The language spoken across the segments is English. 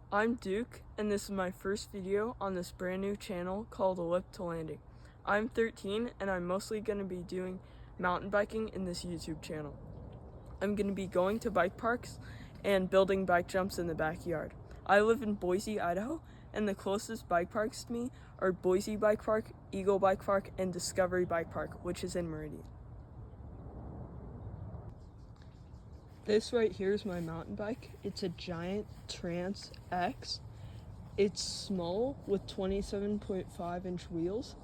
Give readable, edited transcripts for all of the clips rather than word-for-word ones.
I'm Duke, and this is my first video on this brand new channel called A Lip to Landing. I'm 13, and I'm mostly going to be doing mountain biking in this YouTube channel. I'm going to be going to bike parks and building bike jumps in the backyard. I live in Boise, Idaho, and the closest bike parks to me are Boise Bike Park, Eagle Bike Park, and Discovery Bike Park, which is in Meridian. This right here is my mountain bike. It's a Giant Trance X. It's small with 27.5-inch wheels.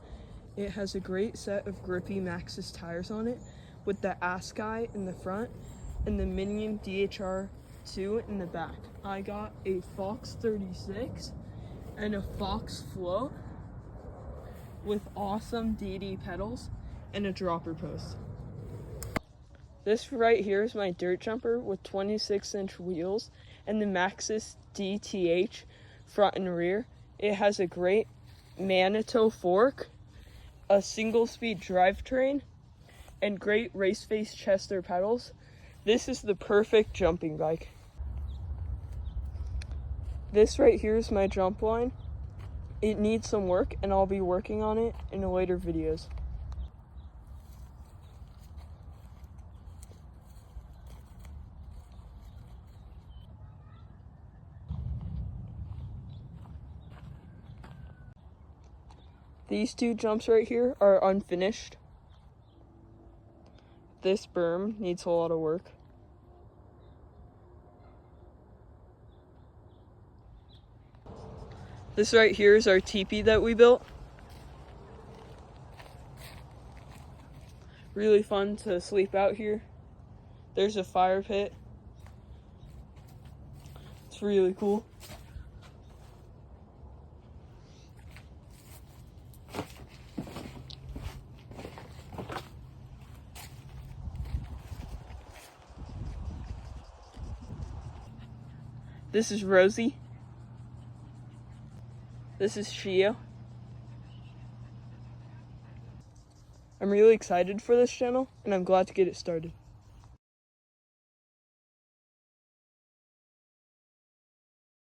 It has a great set of grippy Maxxis tires on it with the Ascii in the front and the Minion DHR2 in the back. I got a Fox 36 and a Fox Float with awesome DD pedals and a dropper post. This right here is my dirt jumper with 26-inch wheels and the Maxxis DTH front and rear. It has a great Manitou fork, a single-speed drivetrain, and great race face Chester pedals. This is the perfect jumping bike. This right here is my jump line. It needs some work, and I'll be working on it in later videos. These two jumps right here are unfinished. This berm needs a lot of work. This right here is our teepee that we built. Really fun to sleep out here. There's a fire pit. It's really cool. This is Rosie. This is Shia. I'm really excited for this channel, and I'm glad to get it started.